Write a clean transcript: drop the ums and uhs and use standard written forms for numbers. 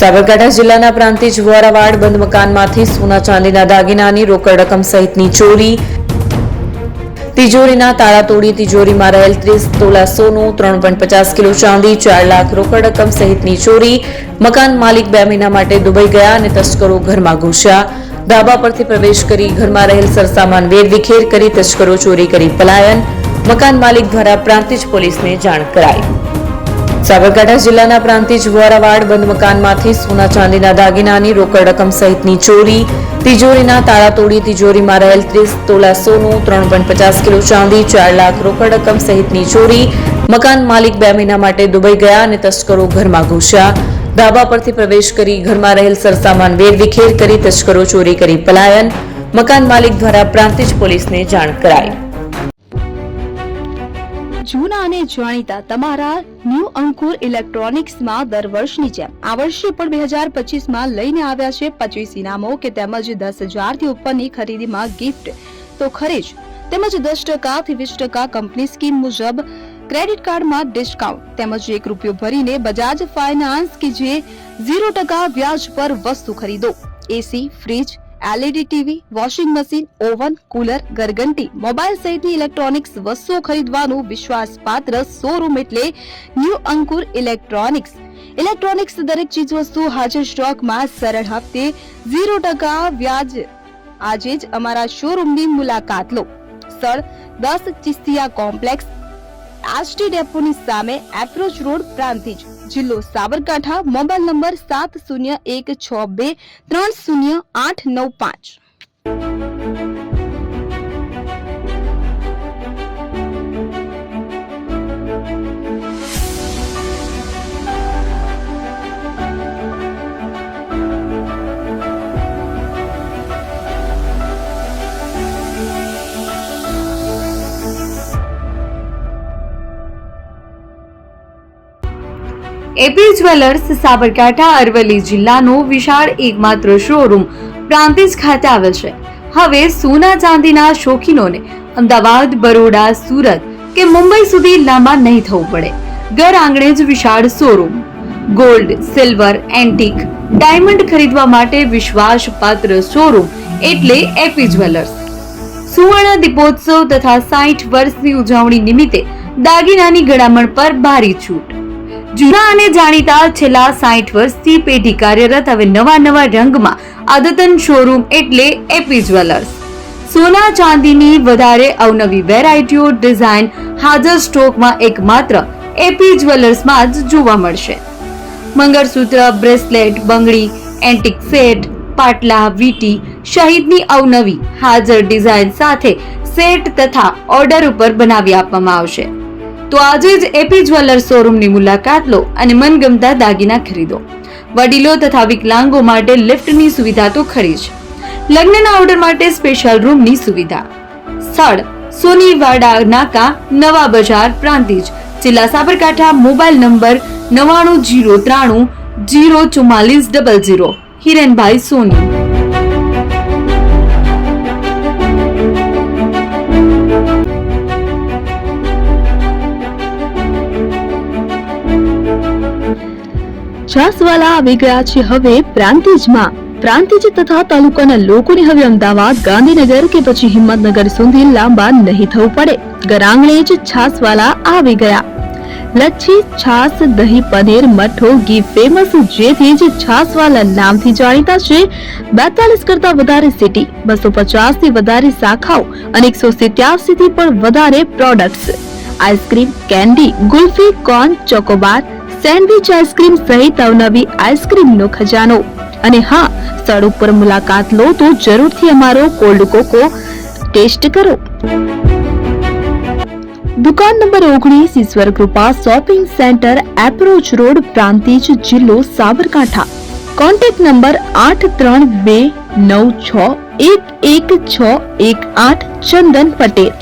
સાબરકાંઠા જિલ્લાના પ્રાંતિજ વોરાવાડ બંધ મકાનમાંથી સોના ચાંદીના દાગીનાની રોકડ રકમ સહિતની ચોરી, તિજોરીના તાળા તોડી તિજોરીમાં રહેલ 30 તોલા સોનું, 3.50 કિલો ચાંદી, 4 લાખ રોકડ રકમ સહિતની ચોરી. મકાન માલિક 2 મહિના માટે દુબઈ ગયા અને તસ્કરો ઘરમાં ઘૂસ્યા. ધાબા પરથી પ્રવેશ કરી ઘરમાં રહેલ સરસામાન વેરવિખેર કરી તસ્કરો ચોરી કરી પલાયન. મકાન માલિક દ્વારા પ્રાંતિજ પોલીસને જાણ કરાઈ. સાબરકાંઠા જિલ્લાના પ્રાંતિજ વોરાવાડ બંધ મકાનમાંથી સોના ચાંદીના દાગીનાની રોકડ રકમ સહિતની ચોરી, તિજોરીના તાળા તોડી તિજોરીમાં રહેલ 30 તોલા સોનું, 3.50 કિલો ચાંદી, 4 લાખ રોકડ રકમ સહિતની ચોરી. મકાન માલિક 2 મહિના માટે દુબઈ ગયા અને તસ્કરો ઘરમાં ઘૂસ્યા. ધાબા પરથી પ્રવેશ કરી ઘરમાં રહેલ સરસામાન વેરવિખેર કરી તસ્કરો ચોરી કરી પલાયન. મકાન માલિક દ્વારા પ્રાંતિજ પોલીસને જાણ કરાઈ. જૂના અને જાણીતા તમારા ન્યૂ અંકુર ઇલેક્ટ્રોનિક્સમાં દર વર્ષની જેમ આ વર્ષે પણ 2025માં લઈને આવ્યા છે 25 ઇનામો કે તેમજ 10,000 થી ઉપરની ખરીદીમાં ગિફ્ટ તો ખરી જ, તેમજ 10% થી 20% કંપની સ્કીમ મુજબ ક્રેડિટ કાર્ડમાં ડિસ્કાઉન્ટ, તેમજ ₹1 ભરીને બજાજ ફાઇનાન્સ કે જે 0% વ્યાજ પર વસ્તુ ખરીદો. AC, fridge, LED TV, washing machine, oven, cooler, ગરગંટી, મોબાઈલ સહિતની ઇલેક્ટ્રોનિક્સ વસ્તુઓ ખરીદવાનું વિશ્વાસપાત્ર શોરૂમ એટલે ન્યૂ અંકુર ઇલેક્ટ્રોનિક્સ. ઇલેક્ટ્રોનિક્સ દરેક ચીજ વસ્તુ હાજર સ્ટોકમાં, સરળ હપ્તે, 0% વ્યાજ. આજે જ અમારા શોરૂમની મુલાકાત લો. સ્થળ 10 ચિસ્તિયા કોમ્પ્લેક્સ, આષ્ટી ડેપોની સામે, એપ્રોચ રોડ, પ્રાંતિજ, જિલ્લો Sabarkantha. Mobile number 7016230895. AP jewellers Sabarkantha Aravalli જિલ્લાનો વિશાળ એકમાત્ર શોરૂમ પ્રાંતિજ ખાતે આવેલ છે. હવે સોના ચાંદીના શોખીનોને અમદાવાદ, બરોડા, સુરત કે મુંબઈ સુધી લાંબા નહીં થવું પડે. ઘર આંગણે જ વિશાળ showroom. Gold, silver, antique, diamond ખરીદવા માટે વિશ્વાસપાત્ર શોરૂમ એટલે એપી જ્વેલર્સ. સુવર્ણ દીપોત્સવ તથા 60 વર્ષની ઉજવણી નિમિત્તે દાગીનાની ગળામણ પર ભારી છૂટ. જૂના અને જાણીતા છેલ્લા 60 વર્ષથી પેઢી કાર્યરત હવે નવા રંગમાં અદ્યતન શોરૂમ એટલે એપી જ્વેલર્સ. સોના ચાંદીની વધારે અવનવી વેરાયટીઓ, ડિઝાઇન હાજર સ્ટોકમાં એકમાત્ર એપી જ્વેલર્સમાં જ જોવા મળશે. મંગળસૂત્ર, બ્રેસલેટ, બંગડી, એન્ટિક સેટ, પાટલા, વીટી સહિતની અવનવી હાજર ડિઝાઇન સાથે સેટ તથા ઓર્ડર ઉપર બનાવી આપવામાં આવશે. તો આજે જ એપી જ્વેલર્સ શોરૂમની મુલાકાત લો અને મનગમતા દાગીના ખરીદો. વડીલો તથા વિકલાંગો માટે લિફ્ટની સુવિધા તો ખરી જ. લગ્નના ઓર્ડર માટે સ્પેશિયલ રૂમની સુવિધા. સ્થળ સોનીવાડા નાકા, નવા બજાર, પ્રાંતિજ, જિલ્લા સાબરકાંઠા. Mobile number 9003004400. હિરેનભાઈ સોની. છાસવાલા આવી ગયા છે હવે પ્રાંતિજમાં. પ્રાંતિજ તથા તાલુકાના લોકોને હવે અમદાવાદ, ગાંધીનગર કે પછી હિંમતનગર સુધી લાંબા નહીં થવું પડે. ઘર આંગણે જ છાસવાલા આવી ગયા. લચ્છી, છાસ, દહીં, પનીર, મઠો, ઘી ફેમસ, જેથી જ છાસવાલા નામથી જાણીતા છે. 42 કરતા વધારે સિટી, 250 થી વધારે શાખાઓ અને 187 થી પણ વધારે products. Ice cream, candy, kulfi, corn, Chocobar, sandwich ice cream સહિત અવનવી આઈસ્ક્રીમનો ખજાનો. અને હા, સ્થળ ઉપર મુલાકાત લો તો જરૂરથી અમારો કોલ્ડ કોકો ટેસ્ટ કરો. દુકાન number 19, Ishwar Krupa shopping centre, approach road, Prantij, જિલ્લો સાબરકાંઠા. Contact number 8329611618. ચંદન પટેલ.